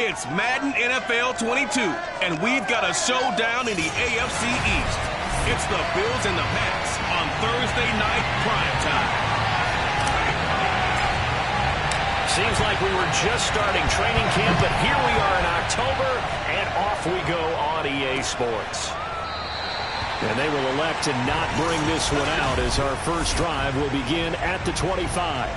It's Madden NFL 22, and we've got a showdown in the AFC East. It's the Bills and the Pats on Thursday night primetime. Seems like we were just starting training camp, but here we are in October, and off we go on EA Sports. And they will elect to not bring this one out as our first drive will begin at the 25.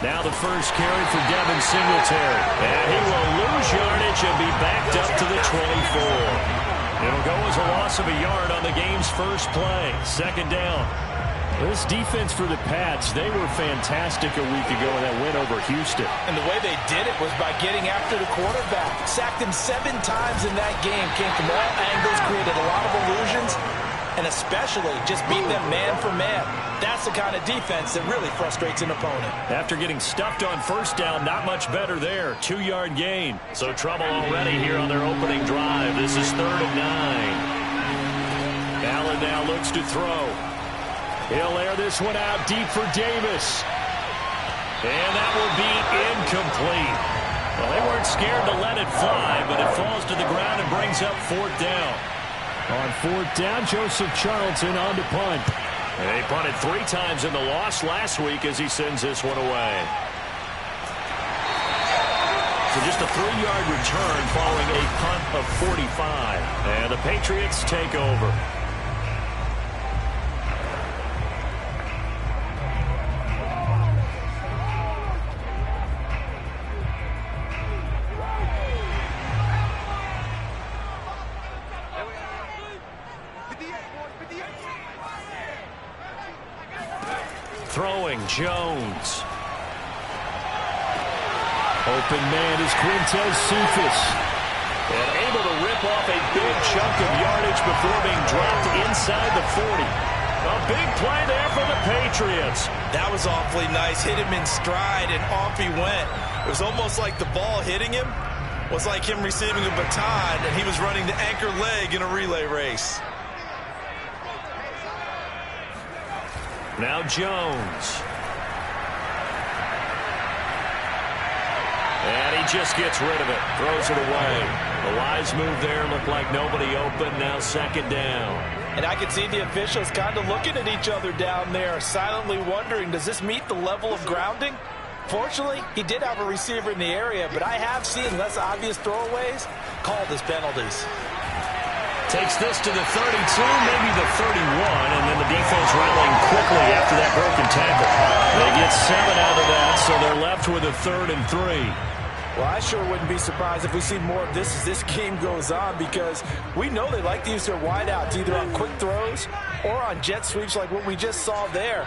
Now the first carry for Devin Singletary. And he will lose yardage and be backed up to the 24. It'll go as a loss of a yard on the game's first play. Second down. This defense for the Pats, they were fantastic a week ago in that win over Houston. And the way they did it was by getting after the quarterback. Sacked him 7 times in that game. Came from all angles, created a lot of illusions, and especially just beat them man for man. That's the kind of defense that really frustrates an opponent. After getting stuffed on first down, not much better there. 2-yard gain. So trouble already here on their opening drive. This is 3rd and 9. Allen now looks to throw. He'll air this one out deep for Davis. And that will be incomplete. Well, they weren't scared to let it fly, but it falls to the ground and brings up 4th down. On 4th down, Joseph Charlton on to punt. And they punted 3 times in the loss last week as he sends this one away. So just a 3-yard return following a punt of 45. And the Patriots take over. Throwing Jones. Open man is Quintez Cephas. And able to rip off a big chunk of yardage before being dropped inside the 40. A big play there for the Patriots. That was awfully nice. Hit him in stride, and off he went. It was almost like the ball hitting him was like him receiving a baton, and he was running the anchor leg in a relay race. Now Jones. And he just gets rid of it. Throws it away. The wise move there. Looked like nobody open. Now 2nd down. And I can see the officials kind of looking at each other down there, silently wondering, does this meet the level of grounding? Fortunately, he did have a receiver in the area, but I have seen less obvious throwaways called as penalties. Takes this to the 32, maybe the 31, and then the defense rallying quickly after that broken tackle. They get 7 out of that, so they're left with a 3rd and 3. Well, I sure wouldn't be surprised if we see more of this as this game goes on, because we know they like to use their wideouts either on quick throws or on jet sweeps like what we just saw there.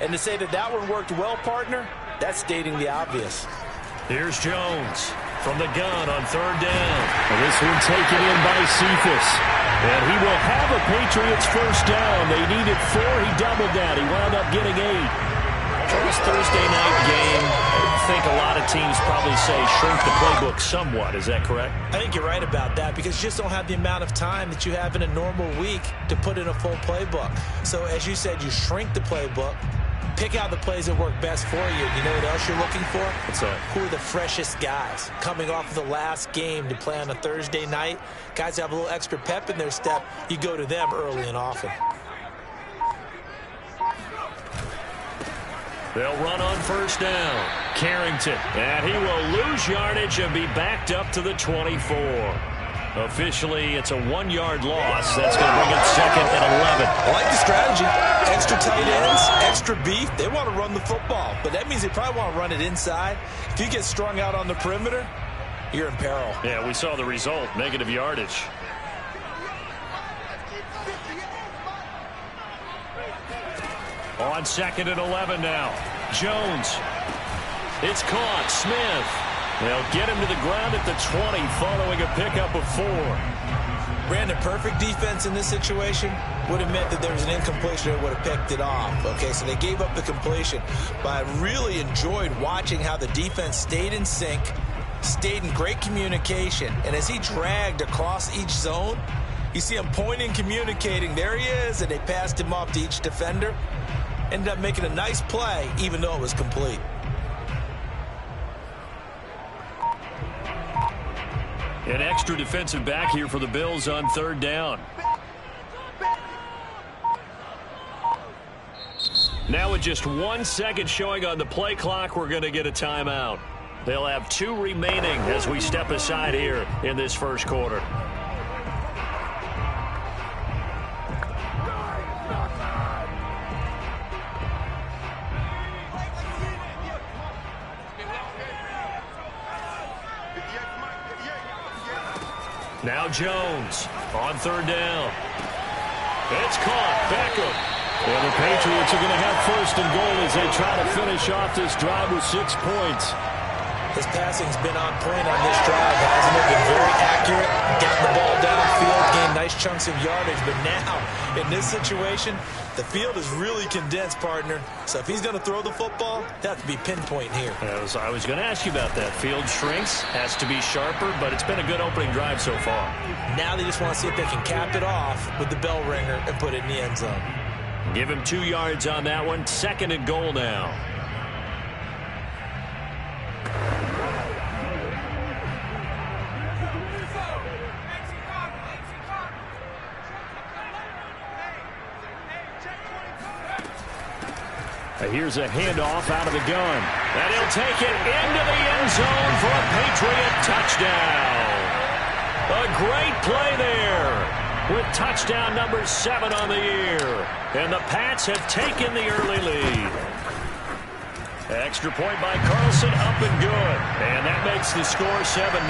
And to say that that one worked well, partner, that's stating the obvious. Here's Jones from the gun on 3rd down. And this one taken in by Cephas. And he will have a Patriots first down. They needed 4. He doubled that. He wound up getting 8. First Thursday night game. I think a lot of teams probably say shrink the playbook somewhat. Is that correct? I think you're right about that, because you just don't have the amount of time that you have in a normal week to put in a full playbook. So as you said, you shrink the playbook. Pick out the plays that work best for you. You know what else you're looking for? What's that? Who are the freshest guys coming off of the last game to play on a Thursday night? Guys have a little extra pep in their step. You go to them early and often. They'll run on first down. Carrington. And he will lose yardage and be backed up to the 24. Officially, it's a 1-yard loss. That's going to bring it 2nd and 11. I like the strategy. Extra tight ends, extra beef. They want to run the football, but that means they probably want to run it inside. If you get strung out on the perimeter, you're in peril. Yeah, we saw the result. Negative yardage. On 2nd and 11 now. Jones. It's caught. Smith. They'll get him to the ground at the 20 following a pickup of 4. Brandon, perfect defense in this situation would have meant that there was an incompletion that would have picked it off. Okay, so they gave up the completion. But I really enjoyed watching how the defense stayed in sync, stayed in great communication. And as he dragged across each zone, you see him pointing, communicating. There he is, and they passed him off to each defender. Ended up making a nice play, even though it was complete. An extra defensive back here for the Bills on 3rd down. Now with just 1 second showing on the play clock, we're going to get a timeout. They'll have 2 remaining as we step aside here in this first quarter. Now Jones on 3rd down. It's caught. Beckham. And the Patriots are going to have 1st and goal as they try to finish off this drive with 6 points. His passing's been on point on this drive, hasn't it? Been very accurate. Got the ball downfield, gained nice chunks of yardage. But now, in this situation, the field is really condensed, partner. So if he's going to throw the football, that has to be pinpoint here. I was going to ask you about that. Field shrinks, has to be sharper, but it's been a good opening drive so far. Now they just want to see if they can cap it off with the bell ringer and put it in the end zone. Give him 2 yards on that one. 2nd and goal now. Here's a handoff out of the gun. And he'll take it into the end zone for a Patriot touchdown. A great play there with touchdown number 7 on the year. And the Pats have taken the early lead. Extra point by Carlson, up and good. And that makes the score 7-0.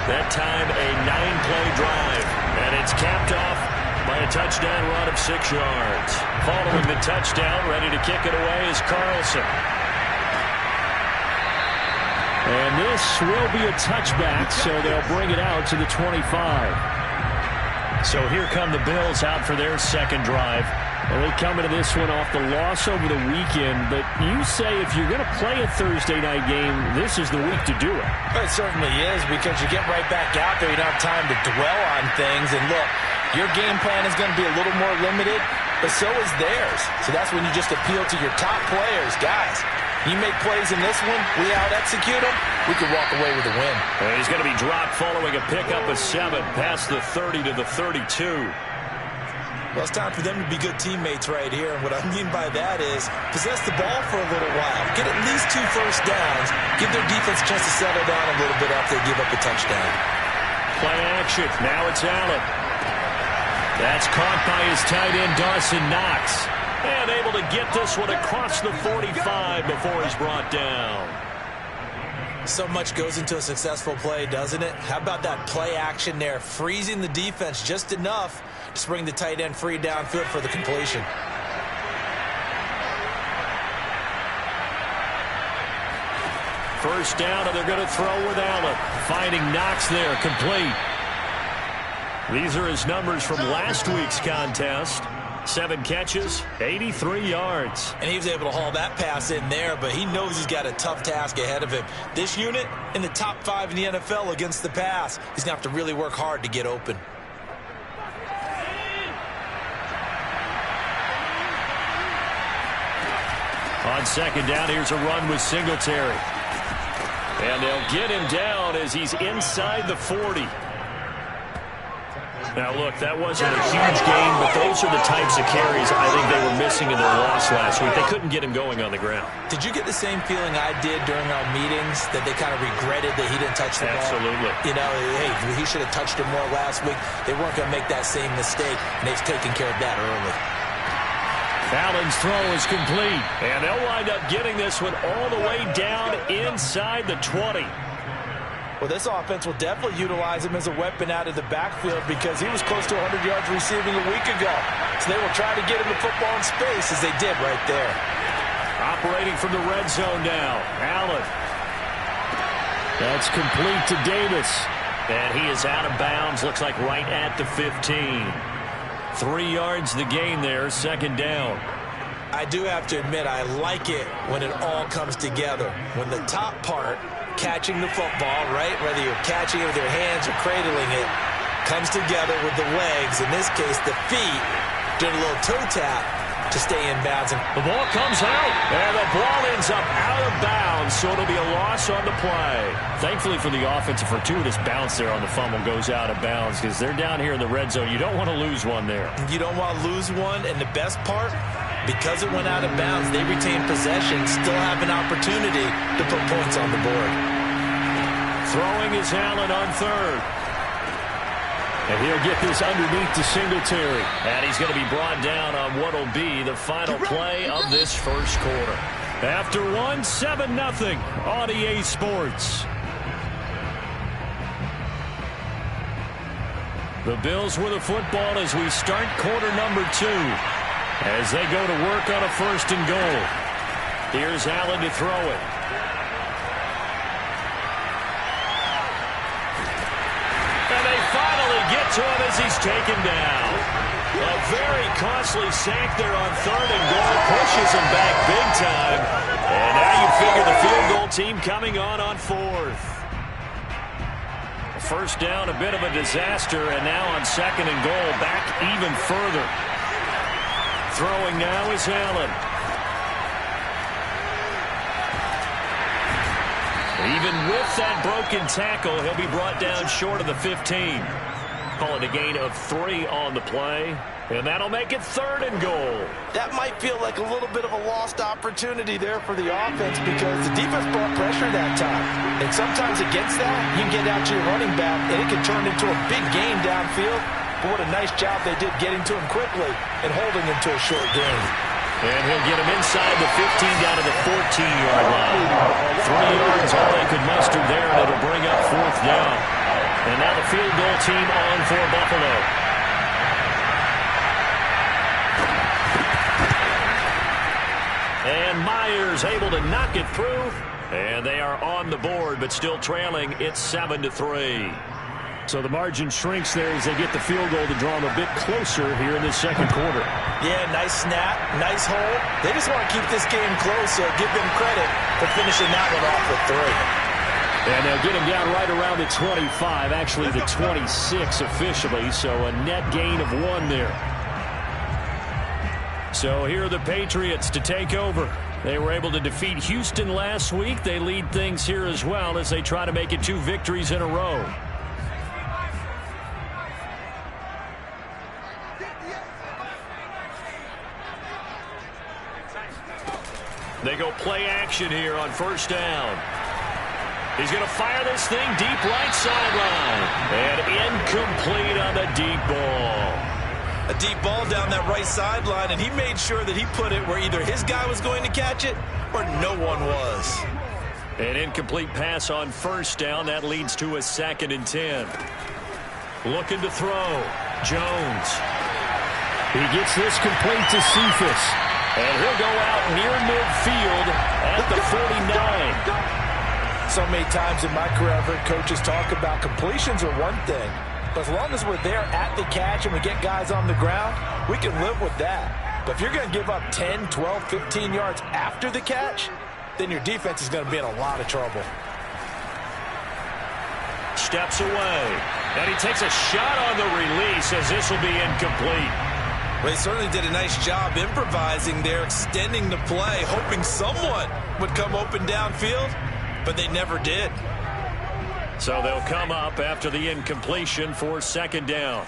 That time a 9-play drive. And it's capped off by a touchdown run of 6 yards. Following the touchdown, ready to kick it away is Carlson. And this will be a touchback, so they'll bring it out to the 25. So here come the Bills out for their 2nd drive. And they come into this one off the loss over the weekend. But you say if you're going to play a Thursday night game, this is the week to do it. It certainly is, because you get right back out there. You don't have time to dwell on things. And look, your game plan is going to be a little more limited, but so is theirs. So that's when you just appeal to your top players. Guys, you make plays in this one, we out-execute them, we can walk away with a win. And he's going to be dropped following a pickup of 7 past the 30 to the 32. Well, it's time for them to be good teammates right here. And what I mean by that is possess the ball for a little while. Get at least 2 first downs. Give their defense a chance to settle down a little bit after they give up a touchdown. Play action. Now it's Allen. That's caught by his tight end, Dawson Knox. And able to get this one across the 45 before he's brought down. So much goes into a successful play, doesn't it? How about that play action there? Freezing the defense just enough to bring the tight end free downfield for the completion. First down, and they're going to throw with Allen. Finding Knox there, complete. These are his numbers from last week's contest. 7 catches, 83 yards. And he was able to haul that pass in there, but he knows he's got a tough task ahead of him. This unit in the top 5 in the NFL against the pass. He's going to have to really work hard to get open. On 2nd down, here's a run with Singletary. And they'll get him down as he's inside the 40. Now, look, that wasn't a huge gain, but those are the types of carries I think they were missing in their loss last week. They couldn't get him going on the ground. Did you get the same feeling I did during our meetings, that they kind of regretted that he didn't touch the ball? Absolutely. You know, hey, he should have touched it more last week. They weren't going to make that same mistake, and they've taken care of that early. Allen's throw is complete, and they'll wind up getting this one all the way down inside the 20. Well, this offense will definitely utilize him as a weapon out of the backfield because he was close to 100 yards receiving a week ago. So they will try to get him the football in space as they did right there. Operating from the red zone now, Allen. That's complete to Davis. And he is out of bounds, looks like right at the 15. 3 yards the gain there, second down. I do have to admit, I like it when it all comes together. When the top part, catching the football, right, whether you're catching it with your hands or cradling it, comes together with the legs, in this case the feet, doing a little toe tap to stay in bounds. The ball comes out, and the ball ends up out of bounds, so it'll be a loss on the play. Thankfully for the offense, a fortuitous bounce there on the fumble goes out of bounds because they're down here in the red zone. You don't want to lose one there. You don't want to lose one, and the best part, because it went out of bounds, they retain possession, still have an opportunity to put points on the board. Throwing is Allen on third. And he'll get this underneath to Singletary. And he's going to be brought down on what will be the final play of this first quarter. After 7-0 on EA Sports. The Bills with the football as we start quarter number 2. As they go to work on a 1st and goal. Here's Allen to throw it. And they finally get to him as he's taken down. A very costly sack there on 3rd and goal. Pushes him back big time. And now you figure the field goal team coming on 4th. First down, a bit of a disaster. And now on 2nd and goal, back even further. Throwing now is Allen. Even with that broken tackle, he'll be brought down short of the 15. Call it a gain of 3 on the play. And that'll make it 3rd and goal. That might feel like a little bit of a lost opportunity there for the offense because the defense brought pressure that time. And sometimes against that, you can get out to your running back, and it can turn into a big game downfield. But what a nice job they did getting to him quickly and holding him to a short gain. And he'll get him inside the 15 down to the 14-yard line. 3 yards all they could muster there, and it'll bring up 4th down. And now the field goal team on for Buffalo. And Myers able to knock it through. And they are on the board, but still trailing. It's 7-3. So the margin shrinks there as they get the field goal to draw them a bit closer here in the second quarter. Yeah, nice snap, nice hold. They just want to keep this game close, so give them credit for finishing that one off with 3. And they'll get him down right around the 25, actually the 26 officially, so a net gain of 1 there. So here are the Patriots to take over. They were able to defeat Houston last week. They lead things here as well as they try to make it 2 victories in a row. They go play action here on 1st down. He's going to fire this thing deep right sideline. And incomplete on the deep ball. A deep ball down that right sideline, and he made sure that he put it where either his guy was going to catch it or no one was. An incomplete pass on 1st down. That leads to a 2nd and 10. Looking to throw. Jones. He gets this complete to Cephas. And he'll go out near midfield at the 49. So many times in my career, I've heard coaches talk about completions are one thing. But as long as we're there at the catch and we get guys on the ground, we can live with that. But if you're going to give up 10, 12, 15 yards after the catch, then your defense is going to be in a lot of trouble. Steps away. And he takes a shot on the release as this will be incomplete. Well, they certainly did a nice job improvising there, extending the play, hoping someone would come open downfield, but they never did. So they'll come up after the incompletion for 2nd down.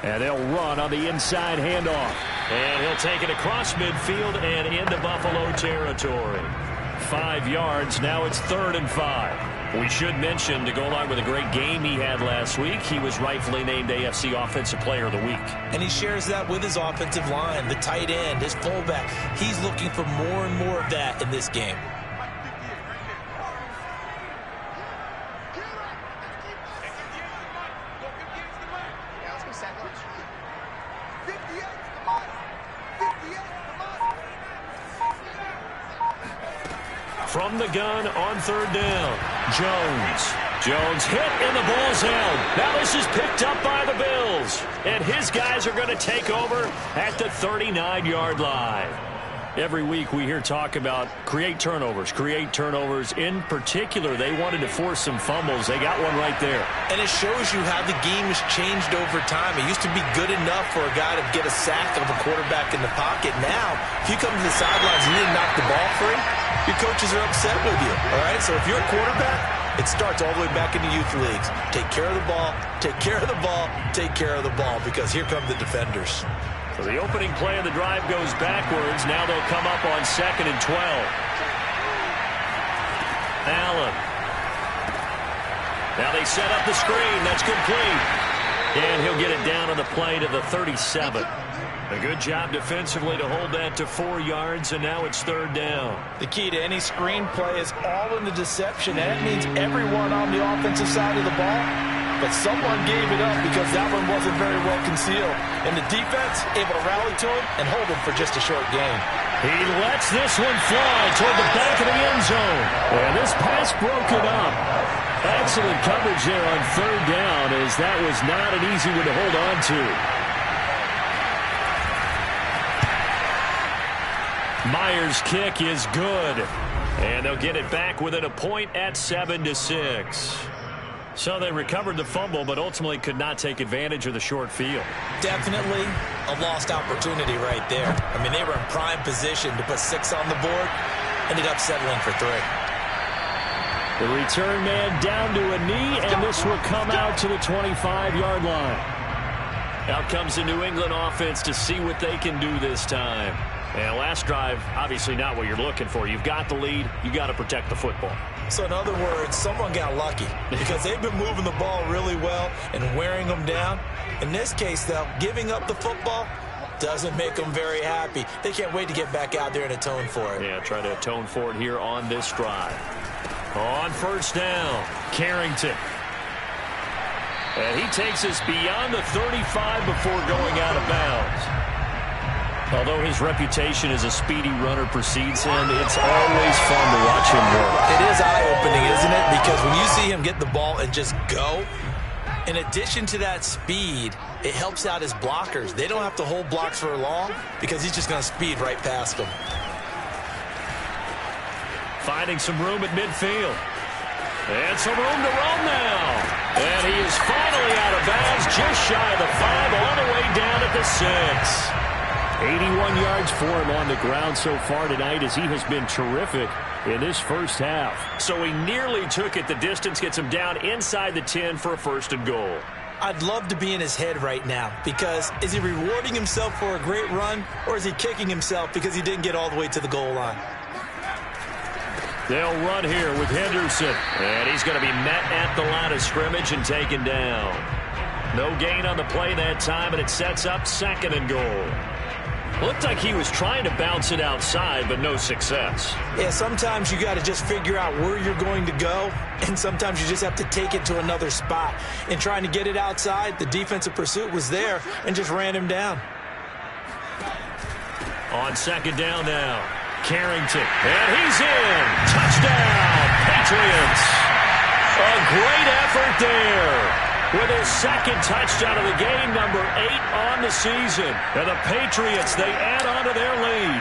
And they'll run on the inside handoff. And he'll take it across midfield and into Buffalo territory. 5 yards. Now it's 3rd and 5. We should mention, to go along with a great game he had last week, he was rightfully named AFC Offensive Player of the Week. And he shares that with his offensive line, the tight end, his fullback. He's looking for more and more of that in this game. From the gun on third down, Jones hit and the ball's held. Now this is picked up by the Bills. And his guys are going to take over at the 39-yard line. Every week we hear talk about create turnovers. In particular, they wanted to force some fumbles. They got one right there. And it shows you how the game has changed over time. It used to be good enough for a guy to get a sack of a quarterback in the pocket. Now, if you come to the sidelines and you didn't knock the ball free, your coaches are upset with you. All right? So if you're a quarterback, it starts all the way back in the youth leagues. Take care of the ball, take care of the ball, take care of the ball, because here come the defenders. So the opening play of the drive goes backwards. Now they'll come up on 2nd and 12. Allen. Now they set up the screen. That's complete. And he'll get it down on the play to the 37. A good job defensively to hold that to 4 yards, and now it's third down. The key to any screen play is all in the deception, and it means everyone on the offensive side of the ball. But someone gave it up because that one wasn't very well concealed. And the defense able to rally to him and hold him for just a short gain. He lets this one fly toward the back of the end zone. And this pass broken up. Excellent coverage there on third down, as that was not an easy one to hold on to. Myers' kick is good. And they'll get it back within a point at 7-6. So they recovered the fumble, but ultimately could not take advantage of the short field. Definitely a lost opportunity right there. I mean, they were in prime position to put 6 on the board. Ended up settling for 3. The return man down to a knee, and this will come out to the 25-yard line. Out comes the New England offense to see what they can do this time. And last drive, obviously not what you're looking for. You've got the lead. You got to protect the football. So in other words, someone got lucky because they've been moving the ball really well and wearing them down. In this case, though, giving up the football doesn't make them very happy. They can't wait to get back out there and atone for it. Yeah, try to atone for it here on this drive. On first down, Carrington. And he takes us beyond the 35 before going out of bounds. Although his reputation as a speedy runner precedes him, it's always fun to watch him work. It is eye-opening, isn't it? Because when you see him get the ball and just go, in addition to that speed, it helps out his blockers. They don't have to hold blocks for long because he's just going to speed right past them. Finding some room at midfield. And some room to roam now. And he is finally out of bounds, just shy of the 5, all the way down at the 6. 81 yards for him on the ground so far tonight, as he has been terrific in this first half. So he nearly took it the distance, gets him down inside the 10 for a 1st and goal. I'd love to be in his head right now, because is he rewarding himself for a great run, or is he kicking himself because he didn't get all the way to the goal line? They'll run here with Henderson, and he's going to be met at the line of scrimmage and taken down. No gain on the play that time, and it sets up 2nd and goal. Looked like he was trying to bounce it outside, but no success. Yeah, sometimes you got to just figure out where you're going to go, and sometimes you just have to take it to another spot. In trying to get it outside, the defensive pursuit was there and just ran him down. On 2nd down now, Carrington, and he's in. Touchdown, Patriots. A great effort there. With his 2nd touchdown of the game, number 8 on the season. And the Patriots, they add on to their lead.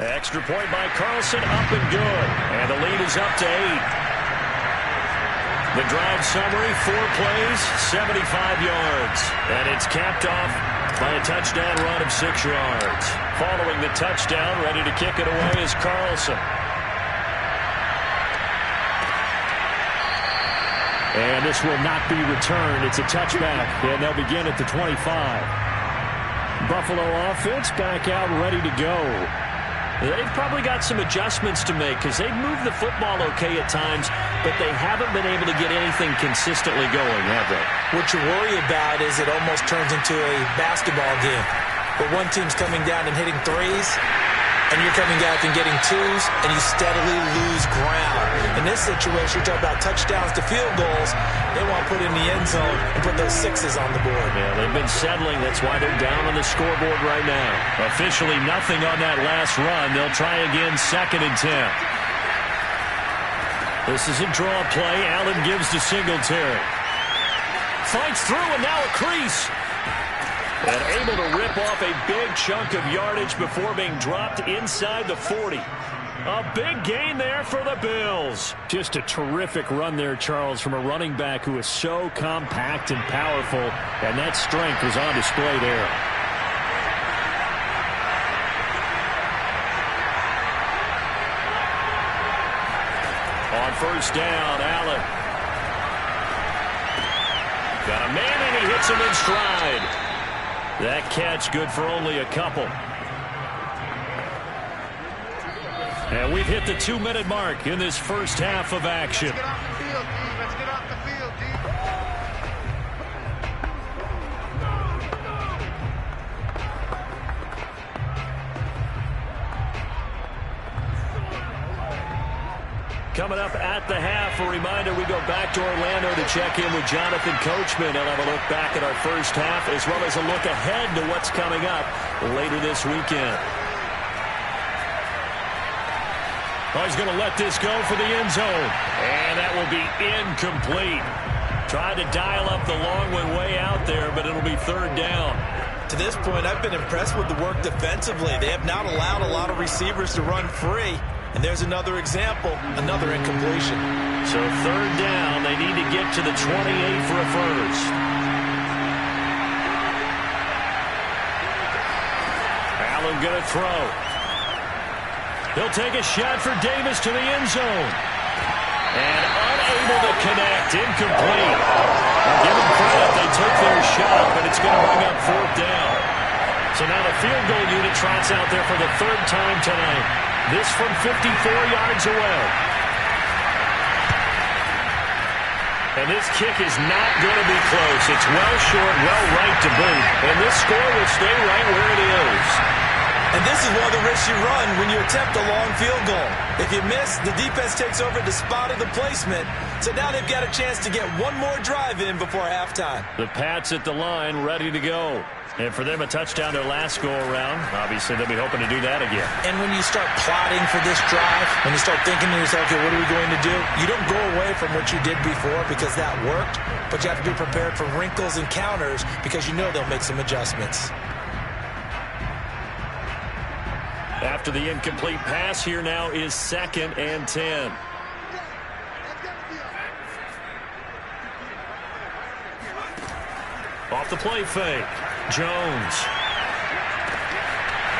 Extra point by Carlson, up and good. And the lead is up to 8. The drive summary, 4 plays, 75 yards. And it's capped off by a touchdown run of 6 yards. Following the touchdown, ready to kick it away is Carlson. And this will not be returned. It's a touchback, and they'll begin at the 25. Buffalo offense back out ready to go. They've probably got some adjustments to make because they've moved the football okay at times, but they haven't been able to get anything consistently going, have they? What you worry about is it almost turns into a basketball game where one team's coming down and hitting threes, and you're coming back and getting twos, and you steadily lose ground. In this situation, you're talking about touchdowns to field goals. They want to put in the end zone and put those sixes on the board. Yeah, they've been settling. That's why they're down on the scoreboard right now. Officially nothing on that last run. They'll try again, 2nd and 10. This is a draw play. Allen gives to Singletary. Fights through, and now a crease. And able to rip off a big chunk of yardage before being dropped inside the 40. A big gain there for the Bills. Just a terrific run there, Charles, from a running back who is so compact and powerful, and that strength was on display there. On 1st down, Allen. Got a man, and he hits him in stride. That catch good for only a couple. And we've hit the 2-minute mark in this first half of action. Let's get off the field, D. Let's get off the field, D. Coming up at the half, a reminder, we go back to Orlando to check in with Jonathan Coachman. He'll have a look back at our first half as well as a look ahead to what's coming up later this weekend. Oh, he's going to let this go for the end zone. And that will be incomplete. Tried to dial up the long one way out there, but it'll be 3rd down. To this point, I've been impressed with the work defensively. They have not allowed a lot of receivers to run free. And there's another example, another incompletion. So 3rd down, they need to get to the 28 for a first. Allen going to throw. He'll take a shot for Davis to the end zone. And unable to connect, incomplete. I'll give them credit, they took their shot, but it's going to bring up 4th down. So now the field goal unit trots out there for the 3rd time tonight. This from 54 yards away. And this kick is not going to be close. It's well short, well right to boot. And this score will stay right where it is. And this is one of the risks you run when you attempt a long field goal. If you miss, the defense takes over the spot of the placement. So now they've got a chance to get one more drive in before halftime. The Pats at the line, ready to go. And for them, a touchdown their last go-around. Obviously, they'll be hoping to do that again. And when you start plotting for this drive, when you start thinking to yourself, okay, what are we going to do? You don't go away from what you did before because that worked, but you have to be prepared for wrinkles and counters because you know they'll make some adjustments. After the incomplete pass, here now is 2nd and 10. Off the play fake. Jones.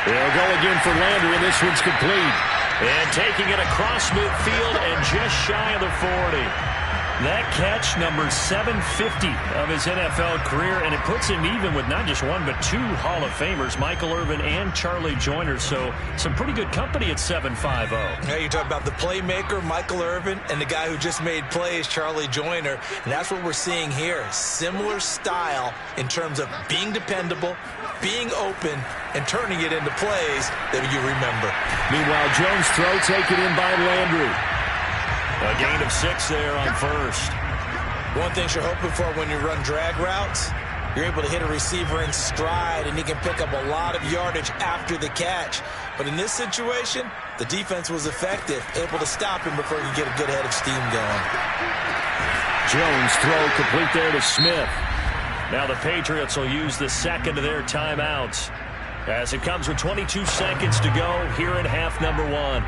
They'll go again for Landry, and this one's complete. And taking it across midfield and just shy of the 40. That catch, number 750 of his NFL career, and it puts him even with not just one but 2 Hall of Famers, Michael Irvin and Charlie Joyner. So some pretty good company at 750. Yeah, you talk about the playmaker, Michael Irvin, and the guy who just made plays, Charlie Joyner. And that's what we're seeing here. Similar style in terms of being dependable, being open, and turning it into plays that you remember. Meanwhile, Jones' throw taken in by Landry. A gain of 6 there on first. One thing you're hoping for when you run drag routes, you're able to hit a receiver in stride, and he can pick up a lot of yardage after the catch. But in this situation, the defense was effective, able to stop him before he could get a good head of steam going. Jones' throw complete there to Smith. Now the Patriots will use the second of their timeouts as it comes with 22 seconds to go here in half number 1.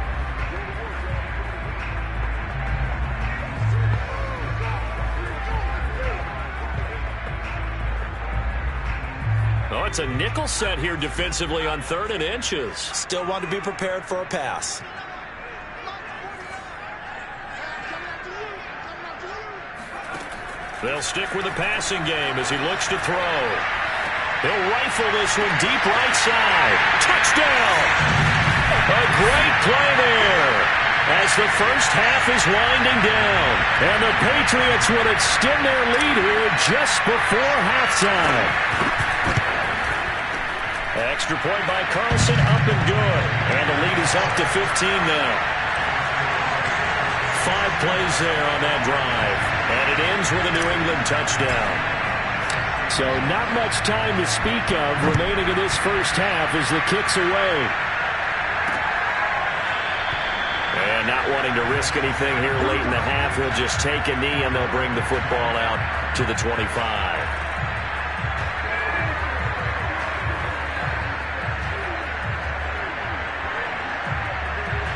Oh, it's a nickel set here defensively on 3rd and inches. Still want to be prepared for a pass. They'll stick with the passing game as he looks to throw. He'll rifle this one deep right side. Touchdown! A great play there as the first half is winding down. And the Patriots would extend their lead here just before halftime. Extra point by Carlson, up and good. And the lead is up to 15 now. 5 plays there on that drive. And it ends with a New England touchdown. So not much time to speak of remaining in this first half as the kick's away. And not wanting to risk anything here late in the half, he'll just take a knee and they'll bring the football out to the 25.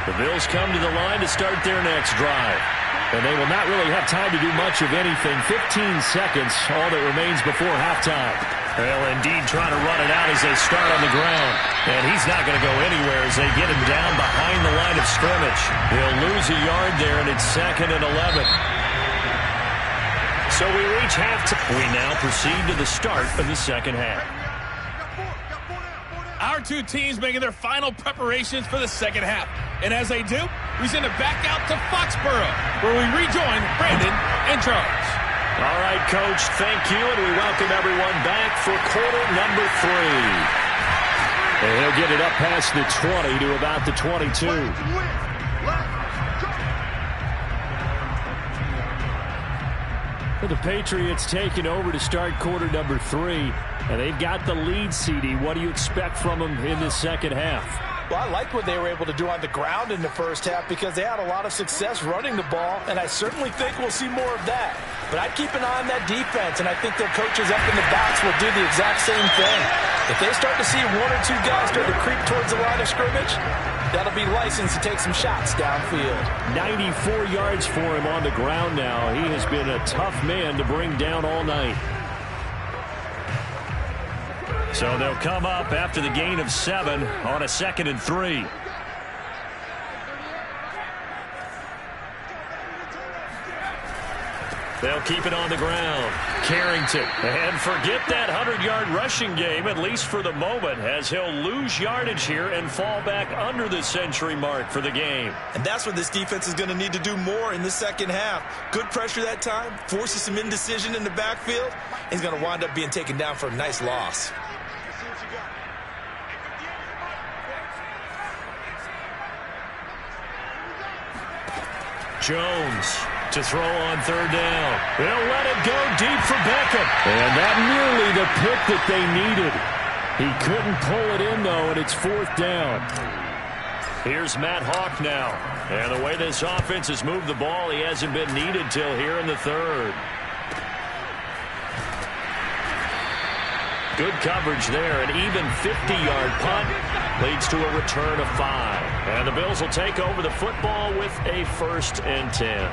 The Bills come to the line to start their next drive. And they will not really have time to do much of anything. 15 seconds, all that remains before halftime. Well, indeed, trying to run it out as they start on the ground. And he's not going to go anywhere as they get him down behind the line of scrimmage. He'll lose a yard there, and it's 2nd and 11. So we reach halftime. We now proceed to the start of the second half. Our two teams making their final preparations for the second half. And as they do, we send it back out to Foxborough, where we rejoin Brandon and Charles. All right, Coach, thank you, and we welcome everyone back for quarter number 3. And he'll get it up past the 20 to about the 22. The Patriots taking over to start quarter number 3. And they've got the lead, CD. What do you expect from them in the second half? Well, I like what they were able to do on the ground in the first half because they had a lot of success running the ball, and I certainly think we'll see more of that. But I'd keep an eye on that defense, and I think their coaches up in the box will do the exact same thing. If they start to see 1 or 2 guys start to creep towards the line of scrimmage, that'll be licensed to take some shots downfield. 94 yards for him on the ground now. He has been a tough man to bring down all night. So they'll come up after the gain of 7 on a 2nd and 3. They'll keep it on the ground. Carrington. And forget that 100-yard rushing game, at least for the moment, as he'll lose yardage here and fall back under the century mark for the game. And that's what this defense is going to need to do more in the second half. Good pressure that time, forces some indecision in the backfield. He's going to wind up being taken down for a nice loss. Jones to throw on 3rd down. They'll let it go deep for Beckham. And that nearly the pick that they needed. He couldn't pull it in, though, and it's 4th down. Here's Matt Hawk now. And the way this offense has moved the ball, he hasn't been needed till here in the 3rd. Good coverage there. An even 50-yard punt leads to a return of 5. And the Bills will take over the football with a 1st and 10.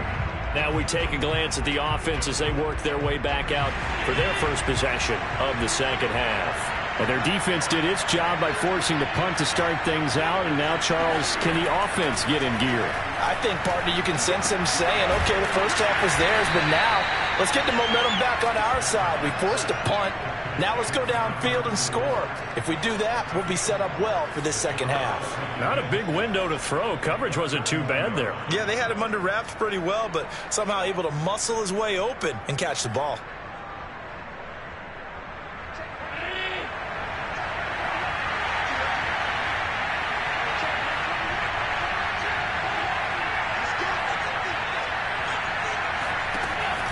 Now we take a glance at the offense as they work their way back out for their first possession of the second half. Well, their defense did its job by forcing the punt to start things out. And now, Charles, can the offense get in gear? I think, partner, you can sense them saying, okay, the first half was theirs, but now let's get the momentum back on our side. We forced a punt. Now let's go downfield and score. If we do that, we'll be set up well for this second half. Not a big window to throw. Coverage wasn't too bad there. Yeah, they had him under wraps pretty well, but somehow able to muscle his way open and catch the ball.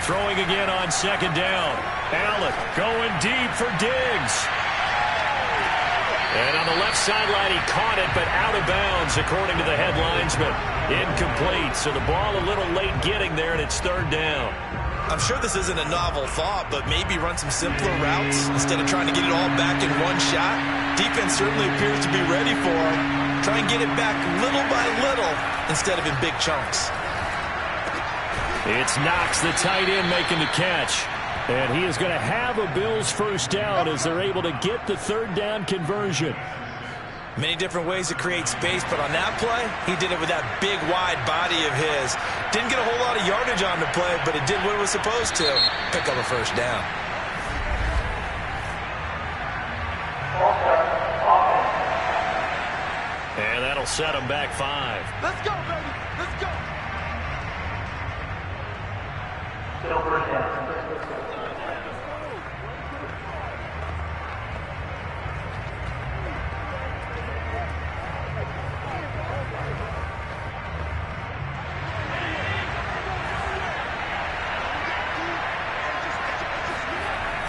Throwing again on 2nd down. Allen going deep for Diggs. And on the left sideline, he caught it, but out of bounds, according to the head linesman. Incomplete, so the ball a little late getting there, and it's 3rd down. I'm sure this isn't a novel thought, but maybe run some simpler routes instead of trying to get it all back in one shot. Defense certainly appears to be ready for him. Try and get it back little by little instead of in big chunks. It's Knox, the tight end, making the catch. And he is going to have a Bills 1st down as they're able to get the 3rd down conversion. Many different ways to create space, but on that play, he did it with that big, wide body of his. Didn't get a whole lot of yardage on the play, but it did what it was supposed to. Pick up a 1st down. And that'll set him back 5. Let's go, baby. Let's go.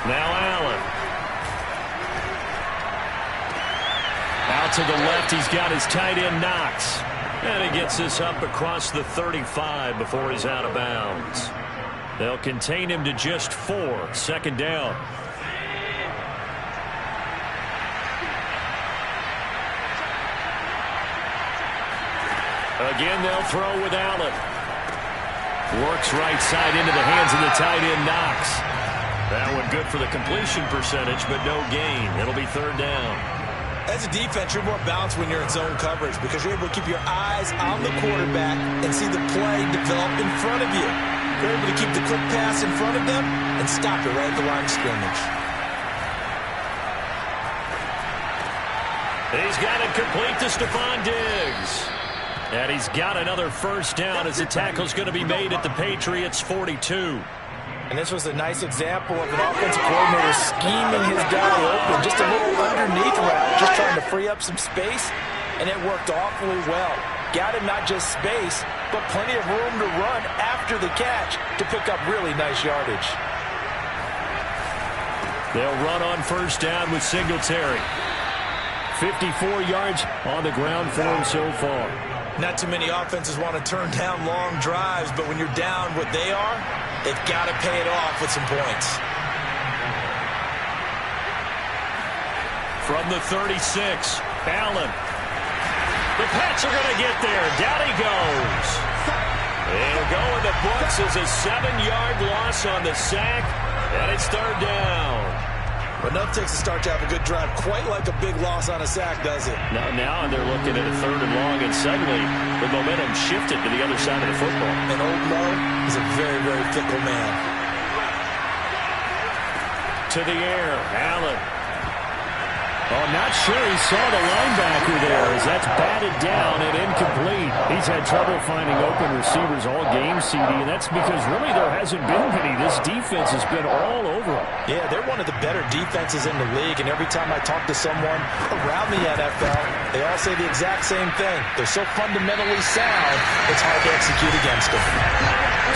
Now Allen. Out to the left, he's got his tight end Knox. And he gets this up across the 35 before he's out of bounds. They'll contain him to just 4. Second down. Again, they'll throw with Allen. Works right side into the hands of the tight end Knox. That one good for the completion percentage, but no gain. It'll be third down. As a defense, you're more balanced when you're in zone coverage because you're able to keep your eyes on the quarterback and see the play develop in front of you. You're able to keep the quick pass in front of them and stop it right at the line of scrimmage. He's got it complete to Stephon Diggs. And he's got another first down as the tackle's going to be made at the Patriots' 42. And this was a nice example of an offensive coordinator scheming his guy open. Just a little underneath route, just trying to free up some space. And it worked awfully well. Got him not just space, but plenty of room to run after the catch to pick up really nice yardage. They'll run on first down with Singletary. 54 yards on the ground for him so far. Not too many offenses want to turn down long drives, but when you're down what they are, they've got to pay it off with some points. From the 36, Allen. The Pats are going to get there. Down he goes. It'll go in the books as a 7-yard loss on the sack, and it's third down. But enough takes a start to have a good drive, quite like a big loss on a sack, does it? Now they're looking at a third and long, and suddenly the momentum shifted to the other side of the football. And Old Mo is a very, very fickle man. To the air, Allen. Oh, not sure he saw the linebacker there as that's batted down and incomplete. He's had trouble finding open receivers all game, CD, and that's because really there hasn't been many. This defense has been all over him. Yeah, they're one of the better defenses in the league, and every time I talk to someone around the NFL, they all say the exact same thing. They're so fundamentally sound, it's hard to execute against them.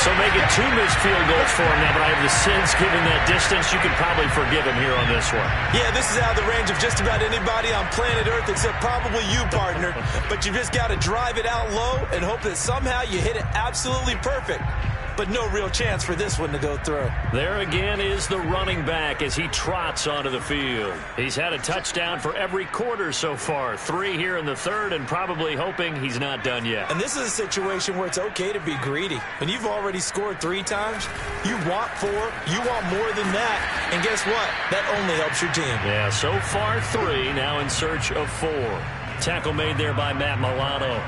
So making 2 missed field goals for him now, but I have the sense, given that distance, you can probably forgive him here on this one. Yeah, this is out of the range of just about anybody on planet Earth except probably you, partner. But you just got to drive it out low and hope that somehow you hit it absolutely perfect. But no real chance for this one to go through. There again is the running back as he trots onto the field. He's had a touchdown for every quarter so far. 3 here in the third, and probably hoping he's not done yet. And this is a situation where it's okay to be greedy. When you've already scored 3 times, you want 4, you want more than that. And guess what? That only helps your team. Yeah, so far 3, now in search of 4. Tackle made there by Matt Milano.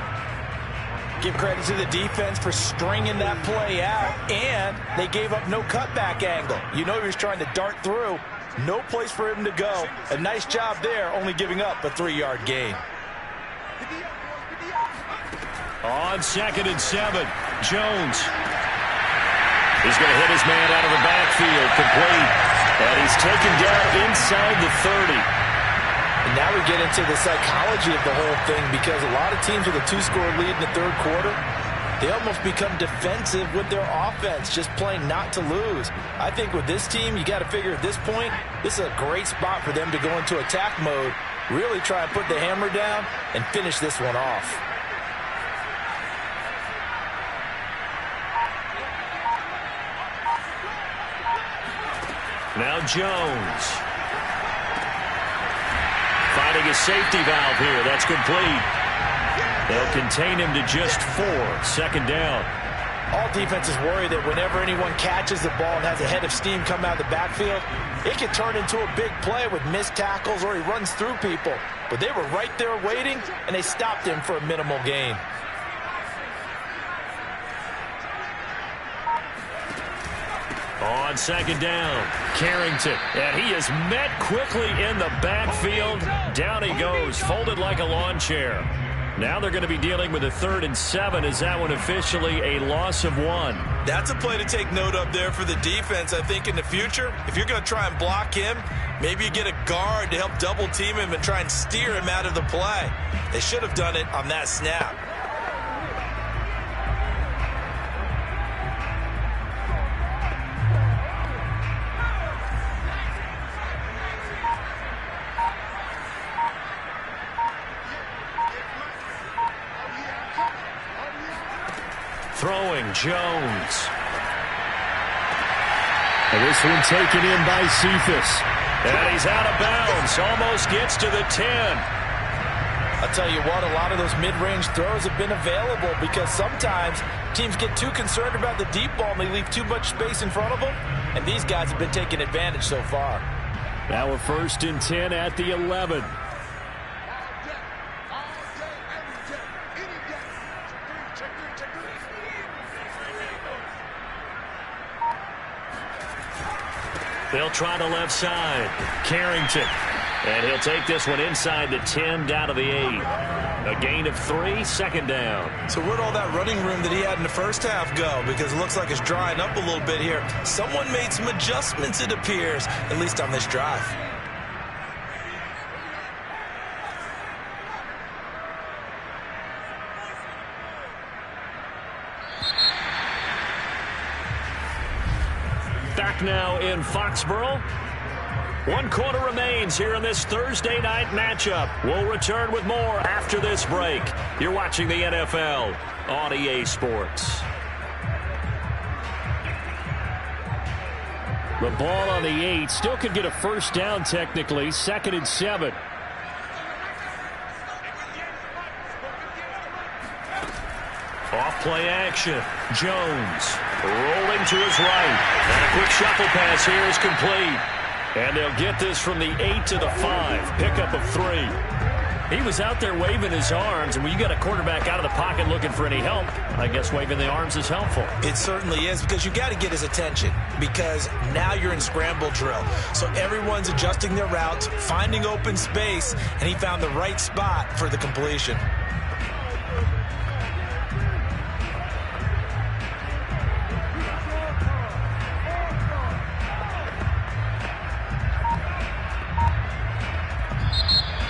Give credit to the defense for stringing that play out, and they gave up no cutback angle. You know he was trying to dart through. No place for him to go. A nice job there, only giving up a 3-yard gain. On 2nd and 7, Jones. He's going to hit his man out of the backfield, complete. And he's taken down inside the 30. And now we get into the psychology of the whole thing, because a lot of teams with a 2-score lead in the third quarter, they almost become defensive with their offense, just playing not to lose. I think with this team, you got to figure at this point, this is a great spot for them to go into attack mode, really try and put the hammer down and finish this one off. Now Jones. Finding a safety valve here. That's complete. They'll contain him to just 4. Second down. All defenses worry that whenever anyone catches the ball and has a head of steam come out of the backfield, it can turn into a big play with missed tackles or he runs through people. But they were right there waiting, and they stopped him for a minimal gain. On second down, Carrington, and he is met quickly in the backfield. Down he goes, folded like a lawn chair. Now they're going to be dealing with a 3rd and 7. Is that one officially a loss of 1? That's a play to take note of there for the defense. I think in the future, if you're going to try and block him, maybe you get a guard to help double team him and try and steer him out of the play. They should have done it on that snap. Throwing, Jones. And this one taken in by Cephas. And he's out of bounds. Almost gets to the 10. I'll tell you what, a lot of those mid-range throws have been available because sometimes teams get too concerned about the deep ball and they leave too much space in front of them. And these guys have been taking advantage so far. Now we're 1st and 10 at the 11. They'll try the left side. Carrington. And he'll take this one inside the 10, down to the 8. A gain of 3, 2nd down. So where'd all that running room that he had in the first half go? Because it looks like it's drying up a little bit here. Someone made some adjustments, it appears, at least on this drive. Back now in Foxborough. 1 quarter remains here in this Thursday night matchup. We'll return with more after this break. You're watching the NFL on EA Sports. The ball on the 8. Still could get a 1st down technically. 2nd and 7. Off play action. Jones rolling to his right. And a quick shuffle pass here is complete. And they'll get this from the 8 to the 5. Pickup of 3. He was out there waving his arms, and when you got a quarterback out of the pocket looking for any help, I guess waving the arms is helpful. It certainly is, because you got to get his attention, because now you're in scramble drill. So everyone's adjusting their routes, finding open space, and he found the right spot for the completion.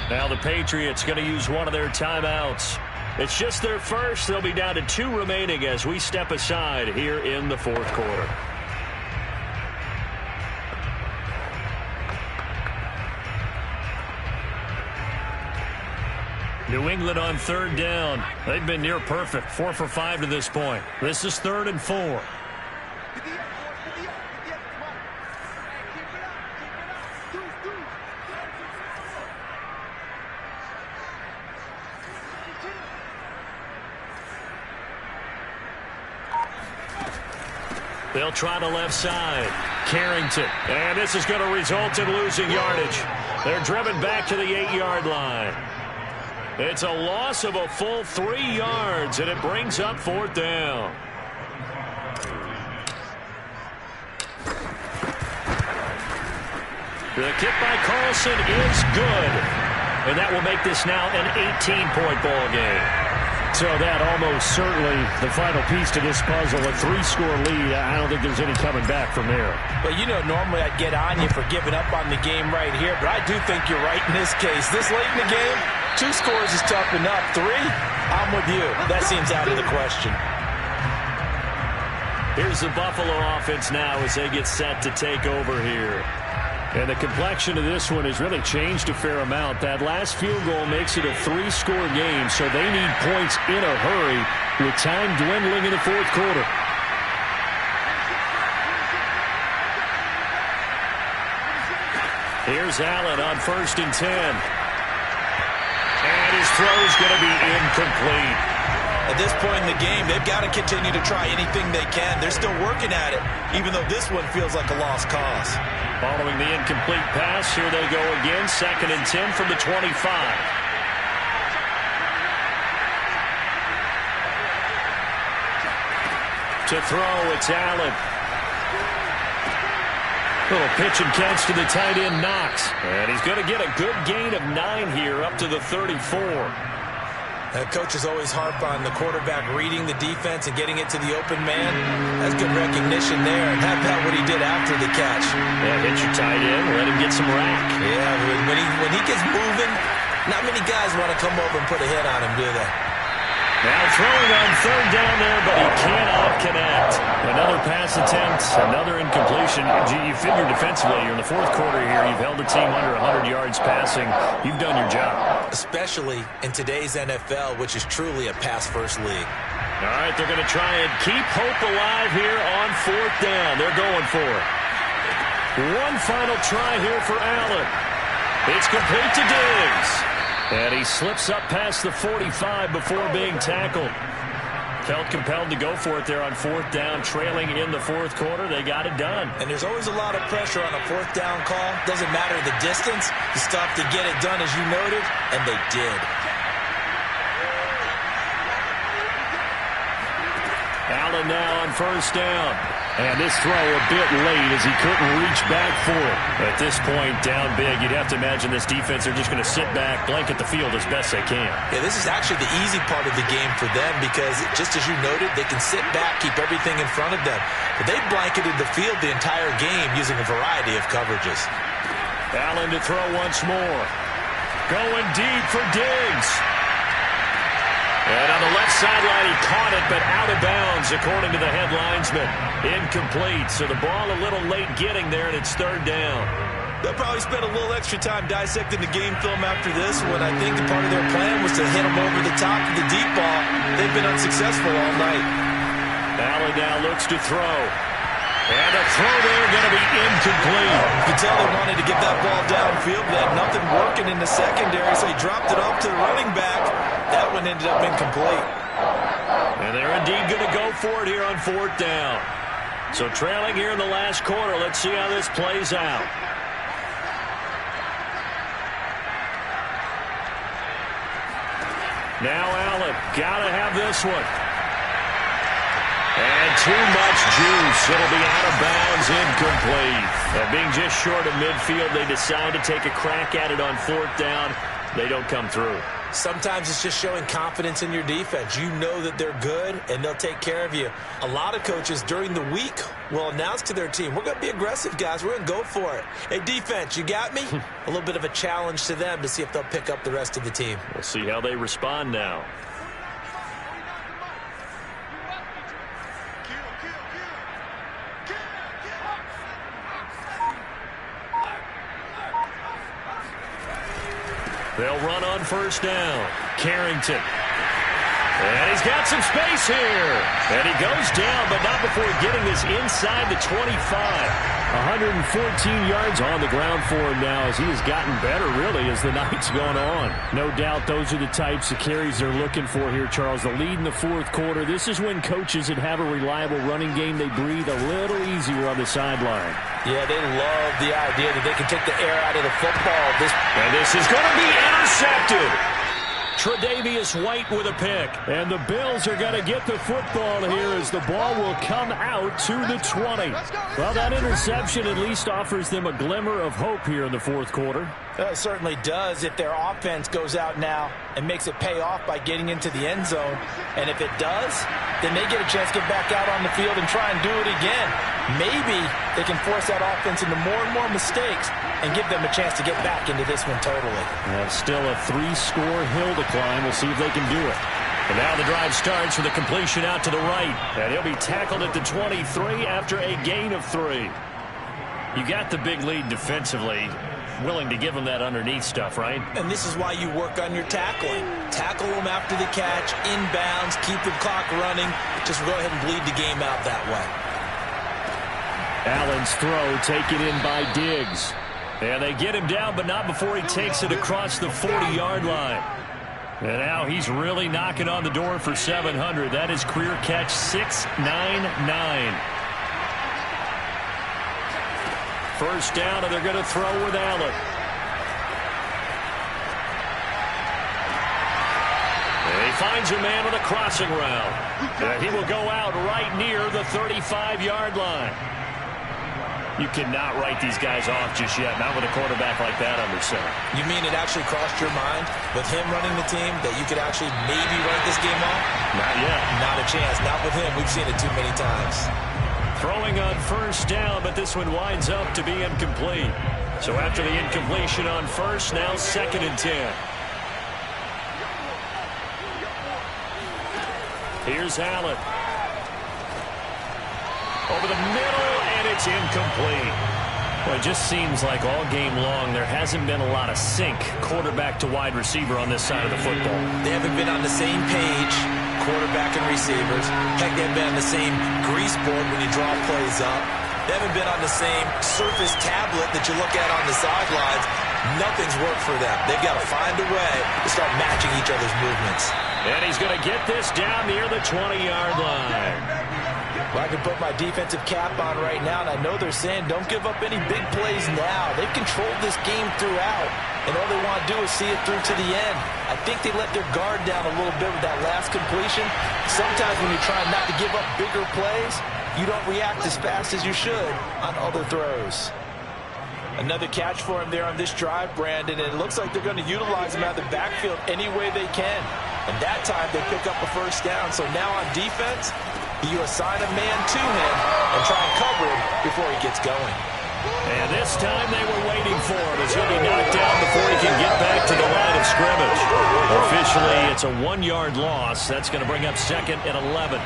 Now the Patriots going to use one of their timeouts. It's just their first. They'll be down to 2 remaining as we step aside here in the 4th quarter. New England on 3rd down. They've been near perfect. 4 for 5 to this point. This is 3rd and 4. They'll try the left side. Carrington. And this is going to result in losing yardage. They're driven back to the 8-yard line. It's a loss of a full 3 yards, and it brings up 4th down. The kick by Carlson is good. And that will make this now an 18-point ball game. So that almost certainly the final piece to this puzzle, a 3-score lead. I don't think there's any coming back from there. Well, you know, normally I'd get on you for giving up on the game right here, but I do think you're right in this case. This late in the game, 2 scores is tough enough. 3, I'm with you. That seems out of the question. Here's the Buffalo offense now as they get set to take over here. And the complexion of this one has really changed a fair amount. That last field goal makes it a 3-score game, so they need points in a hurry with time dwindling in the 4th quarter. Here's Allen on 1st and 10. And his throw's going to be incomplete. At this point in the game, they've got to continue to try anything they can. They're still working at it, even though this one feels like a lost cause. Following the incomplete pass, here they go again. 2nd and 10 from the 25. To throw, it's Allen. Little pitch and catch to the tight end, Knox. And he's going to get a good gain of 9 here, up to the 34. Coaches always harp on the quarterback reading the defense and getting it to the open man. That's good recognition there. And how about what he did after the catch? Yeah, hit your tight end, let him get some rack. Yeah, when he gets moving, not many guys want to come over and put a hit on him, do they? Now throwing on third down there, but he cannot connect. Another pass attempt, another incompletion. You figure defensively, you're in the fourth quarter here. You've held the team under 100 yards passing. You've done your job. Especially in today's NFL, which is truly a pass-first league. All right, they're going to try and keep hope alive here on fourth down. They're going for it. One final try here for Allen. It's complete to Diggs. And he slips up past the 45 before being tackled. Felt compelled to go for it there on fourth down, trailing in the fourth quarter. They got it done. And there's always a lot of pressure on a fourth down call. Doesn't matter the distance. You stop to get it done, as you noted, and they did. Allen now on first down. And this throw a bit late as he couldn't reach back for it. At this point, down big, you'd have to imagine this defense are just going to sit back, blanket the field as best they can. Yeah, this is actually the easy part of the game for them because, just as you noted, they can sit back, keep everything in front of them. But they blanketed the field the entire game using a variety of coverages. Allen to throw once more. Going deep for Diggs. And on the left sideline, he caught it, but out of bounds, according to the head linesman. Incomplete, so the ball a little late getting there, and it's third down. They'll probably spend a little extra time dissecting the game film after this, when I think the part of their plan was to hit them over the top of the deep ball. They've been unsuccessful all night. Allen now looks to throw. And a throw there going to be incomplete. You can tell they wanted to get that ball downfield. They had nothing working in the secondary, so he dropped it off to the running back. That one ended up incomplete. And they're indeed going to go for it here on fourth down. So trailing here in the last quarter. Let's see how this plays out. Now Allen, got to have this one. And too much juice. It'll be out of bounds, incomplete. And being just short of midfield, they decide to take a crack at it on fourth down. They don't come through. Sometimes it's just showing confidence in your defense. You know that they're good, and they'll take care of you. A lot of coaches during the week will announce to their team, we're going to be aggressive, guys. We're going to go for it. Hey, defense, you got me? A little bit of a challenge to them to see if they'll pick up the rest of the team. We'll see how they respond now. They'll run on first down. Carrington. And he's got some space here. And he goes down, but not before getting this inside the 25. 114 yards on the ground for him now as he has gotten better, really, as the night's gone on. No doubt those are the types of carries they're looking for here, Charles. The lead in the fourth quarter. This is when coaches that have a reliable running game, they breathe a little easier on the sideline. Yeah, they love the idea that they can take the air out of the football. And this is going to be intercepted. Tre'Davious White with a pick. And the Bills are going to get the football here as the ball will come out to the 20. Well, that interception at least offers them a glimmer of hope here in the fourth quarter. It certainly does if their offense goes out now and makes it pay off by getting into the end zone. And if it does, then they get a chance to get back out on the field and try and do it again. Maybe they can force that offense into more and more mistakes and give them a chance to get back into this one totally. Still a 3-score hill to climb. We'll see if they can do it. And now the drive starts with a completion out to the right. And he'll be tackled at the 23 after a gain of 3. You got the big lead defensively. Willing to give them that underneath stuff, right? And this is why you work on your tackling. Tackle them after the catch, inbounds, keep the clock running. Just go ahead and bleed the game out that way. Allen's throw taken in by Diggs. And they get him down, but not before he takes it across the 40-yard line. And now he's really knocking on the door for 700. That is career catch 699. First down, and they're going to throw with Allen. And he finds a man on the crossing route. And he will go out right near the 35-yard line. You cannot write these guys off just yet, not with a quarterback like that under center. You mean it actually crossed your mind with him running the team that you could actually maybe write this game off? Not yet. Not a chance. Not with him. We've seen it too many times. Throwing on first down, but this one winds up to be incomplete. So after the incompletion on first, now 2nd and 10. Here's Allen. Over the middle, and it's incomplete. Well, it just seems like all game long there hasn't been a lot of sync quarterback to wide receiver on this side of the football. They haven't been on the same page, quarterback and receivers. Heck, they haven't been on the same grease board when you draw plays up. They haven't been on the same surface tablet that you look at on the sidelines. Nothing's worked for them. They've got to find a way to start matching each other's movements. And he's going to get this down near the 20-yard line. Well, I can put my defensive cap on right now, and I know they're saying don't give up any big plays now. They've controlled this game throughout, and all they want to do is see it through to the end. I think they let their guard down a little bit with that last completion. Sometimes when you're trying not to give up bigger plays, you don't react as fast as you should on other throws. Another catch for him there on this drive, Brandon, and it looks like they're going to utilize him out of the backfield any way they can. And that time they pick up a first down. So now on defense, you assign a man to him and try and cover him before he gets going. And this time they were waiting for him as he'll be knocked down before he can get back to the line of scrimmage. Officially, it's a 1-yard loss. That's going to bring up 2nd and 11.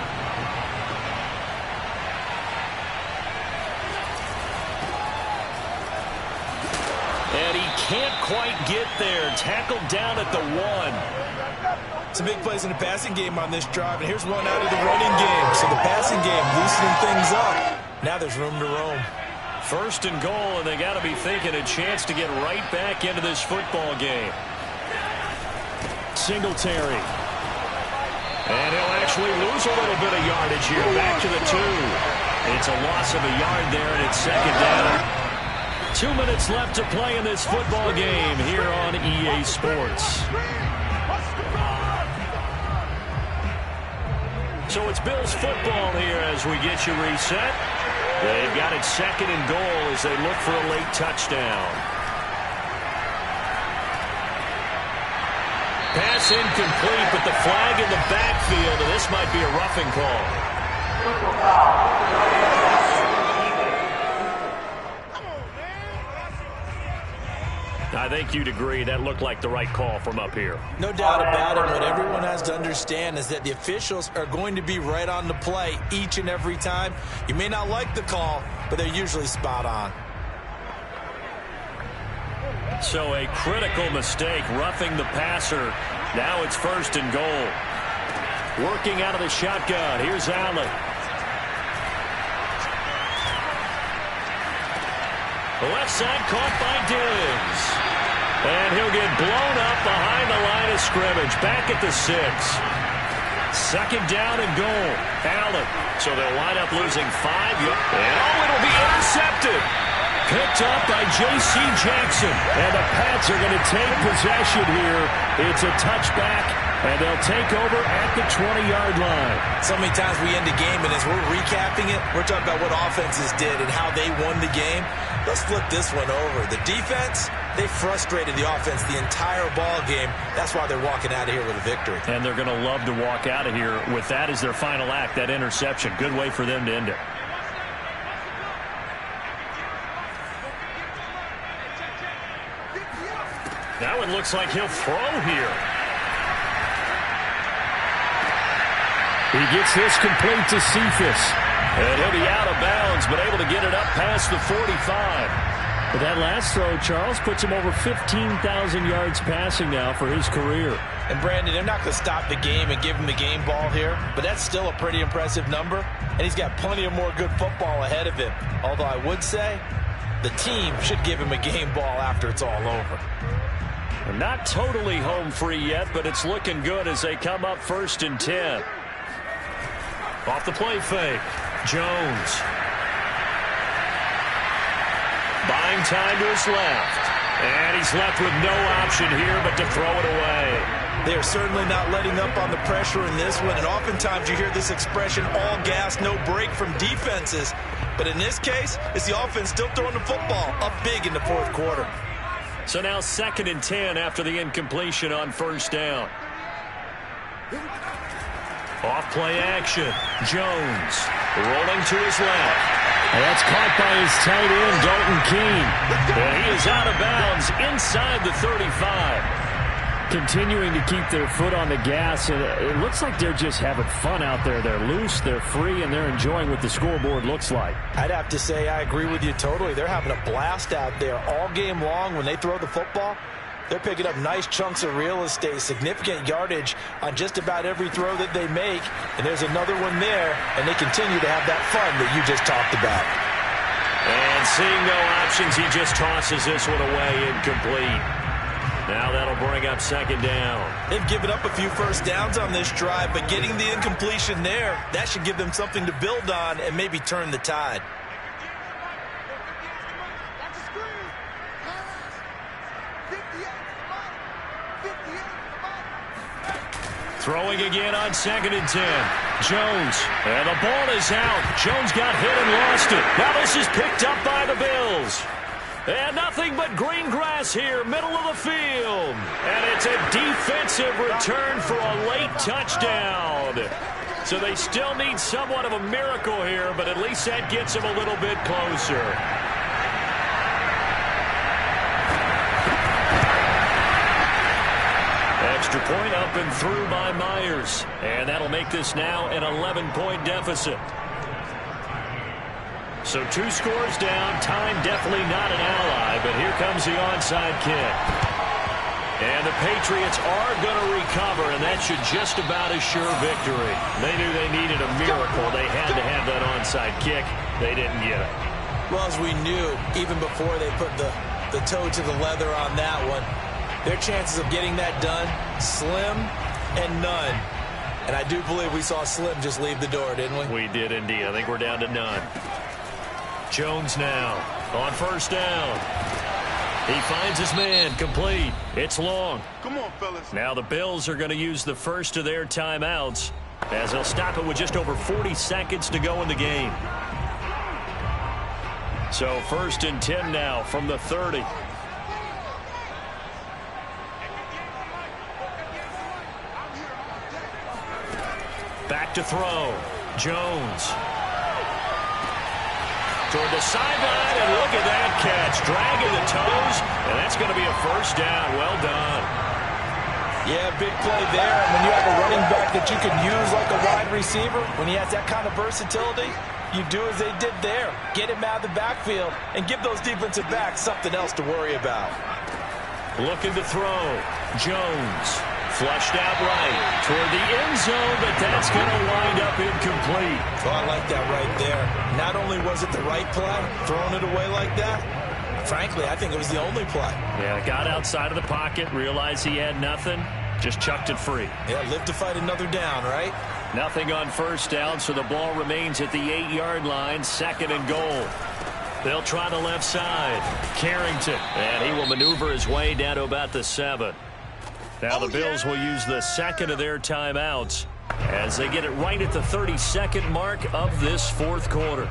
And he can't quite get there. Tackled down at the 1. Some big plays in the passing game on this drive, and here's one out of the running game. So the passing game loosening things up. Now there's room to roam. 1st and goal, and they got to be thinking a chance to get right back into this football game. Singletary. And he'll actually lose a little bit of yardage here. Back to the 2. It's a loss of a yard there, and it's 2nd down. 2 minutes left to play in this football game here on EA Sports. So it's Bills football here as we get you reset. They've got it 2nd and goal as they look for a late touchdown. Pass incomplete, but the flag in the backfield, and this might be a roughing call. I think you'd agree that looked like the right call from up here. No doubt about it. What everyone has to understand is that the officials are going to be right on the play each and every time. You may not like the call, but they're usually spot on. So a critical mistake, roughing the passer. Now it's 1st and goal. Working out of the shotgun. Here's Allen. The left side caught by Diggs. And he'll get blown up behind the line of scrimmage. Back at the 6. 2nd down and goal. Allen. So they'll wind up losing 5. And it'll be intercepted. Picked up by J.C. Jackson. And the Pats are going to take possession here. It's a touchback, and they'll take over at the 20-yard line. So many times we end the game, and as we're recapping it, we're talking about what offenses did and how they won the game. Let's flip this one over. The defense, they frustrated the offense the entire ball game. That's why they're walking out of here with a victory. And they're going to love to walk out of here with that as their final act, that interception. Good way for them to end it. That one looks like he'll throw here. He gets this complete to Cephas. And he'll be out of bounds, but able to get it up past the 45. But that last throw, Charles, puts him over 15,000 yards passing now for his career. And, Brandon, they're not going to stop the game and give him the game ball here, but that's still a pretty impressive number, and he's got plenty of more good football ahead of him. Although I would say the team should give him a game ball after it's all over. They're not totally home free yet, but it's looking good as they come up 1st and 10. Off the play fake. Jones. Buying time to his left. And he's left with no option here but to throw it away. They are certainly not letting up on the pressure in this one, and oftentimes you hear this expression, all gas, no break from defenses. But in this case, it's the offense still throwing the football up big in the 4th quarter. So now 2nd and 10 after the incompletion on 1st down. Off play action. Jones rolling to his left. And that's caught by his tight end, Dalton Keene. And he is out of bounds inside the 35. continuing to keep their foot on the gas, and it looks like they're just having fun out there. They're loose, they're free, and they're enjoying what the scoreboard looks like. I'd have to say I agree with you totally. They're having a blast out there all game long. When they throw the football, they're picking up nice chunks of real estate, significant yardage on just about every throw that they make. And there's another one there, and they continue to have that fun that you just talked about. And seeing no options, he just tosses this one away, incomplete. Now that'll bring up second down. They've given up a few first downs on this drive, but getting the incompletion there, that should give them something to build on and maybe turn the tide. Throwing again on 2nd and 10. Jones. And the ball is out. Jones got hit and lost it. Now this is picked up by the Bills. And nothing but green grass here, middle of the field. And it's a defensive return for a late touchdown. So they still need somewhat of a miracle here, but at least that gets them a little bit closer. Extra point up and through by Myers. And that'll make this now an 11-point deficit. So 2 scores down. Time definitely not an ally, but here comes the onside kick. And the Patriots are going to recover, and that should just about assure victory. They knew they needed a miracle. They had to have that onside kick. They didn't get it. Well, as we knew, even before they put the toe to the leather on that one, their chances of getting that done, slim and none. And I do believe we saw Slim just leave the door, didn't we? We did indeed. I think we're down to none. Jones now on first down. He finds his man, complete. It's long. Come on, fellas. Now the Bills are going to use the first of their timeouts as they'll stop it with just over 40 seconds to go in the game. So 1st and 10 now from the 30. Back to throw. Jones. Toward the sideline, and look at that catch. Dragging the toes, and that's going to be a first down. Well done. Yeah, big play there. When you have a running back that you can use like a wide receiver, when he has that kind of versatility, you do as they did there. Get him out of the backfield and give those defensive backs something else to worry about. Looking to throw. Jones. Flushed out right toward the end zone, but that's going to wind up incomplete. Oh, I like that right there. Not only was it the right play, throwing it away like that, frankly, I think it was the only play. Yeah, got outside of the pocket, realized he had nothing, just chucked it free. Yeah, live to fight another down, right? Nothing on first down, so the ball remains at the 8-yard line, 2nd and goal. They'll try the left side. Carrington, and he will maneuver his way down to about the 7. Now the Bills will use the second of their timeouts as they get it right at the 32nd mark of this 4th quarter.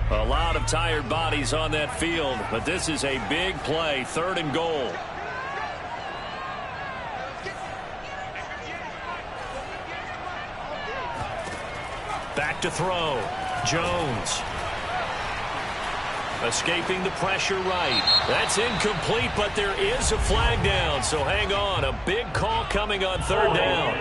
A lot of tired bodies on that field, but this is a big play, 3rd and goal. Back to throw. Jones. Escaping the pressure right. That's incomplete, but there is a flag down, so hang on. A big call coming on 3rd down.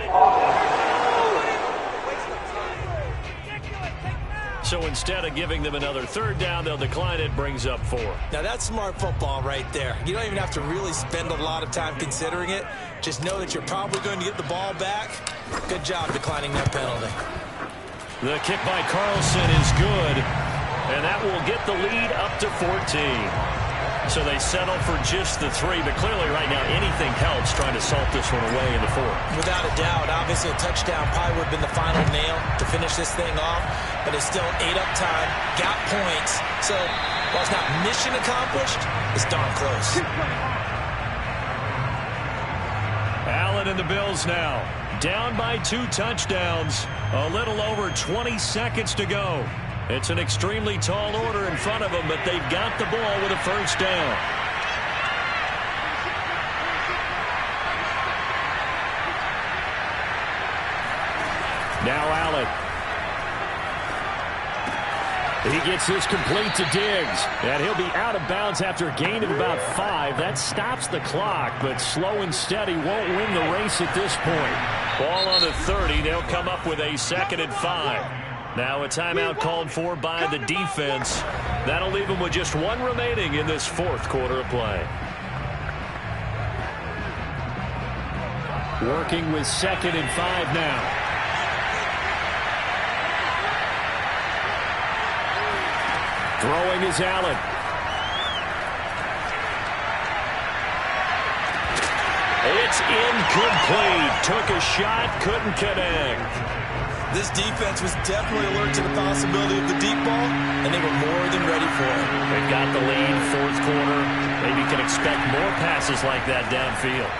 So instead of giving them another 3rd down, they'll decline it, brings up 4. Now that's smart football right there. You don't even have to really spend a lot of time considering it. Just know that you're probably going to get the ball back. Good job declining that penalty. The kick by Carlson is good. And that will get the lead up to 14. So they settle for just the 3, but clearly right now anything helps trying to salt this one away in the 4th. Without a doubt, obviously a touchdown probably would have been the final nail to finish this thing off, but it's still 8 up time, got points. So while it's not mission accomplished, it's darn close. Allen and the Bills now down by 2 touchdowns. A little over 20 seconds to go. It's an extremely tall order in front of them, but they've got the ball with a first down. Now Allen. He gets this complete to Diggs, and he'll be out of bounds after a gain of about 5. That stops the clock, but slow and steady won't win the race at this point. Ball on the 30. They'll come up with a 2nd and 5. Now a timeout called for by the defense. That'll leave them with just 1 remaining in this 4th quarter of play. Working with 2nd and 5 now. Throwing is Allen. It's incomplete. Took a shot, couldn't connect. This defense was definitely alert to the possibility of the deep ball, and they were more than ready for it. They've got the lead, 4th quarter. Maybe you can expect more passes like that downfield.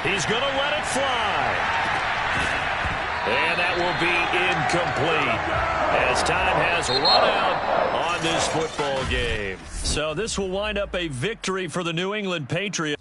He's going to let it fly. And that will be incomplete as time has run out on this football game. So this will wind up a victory for the New England Patriots.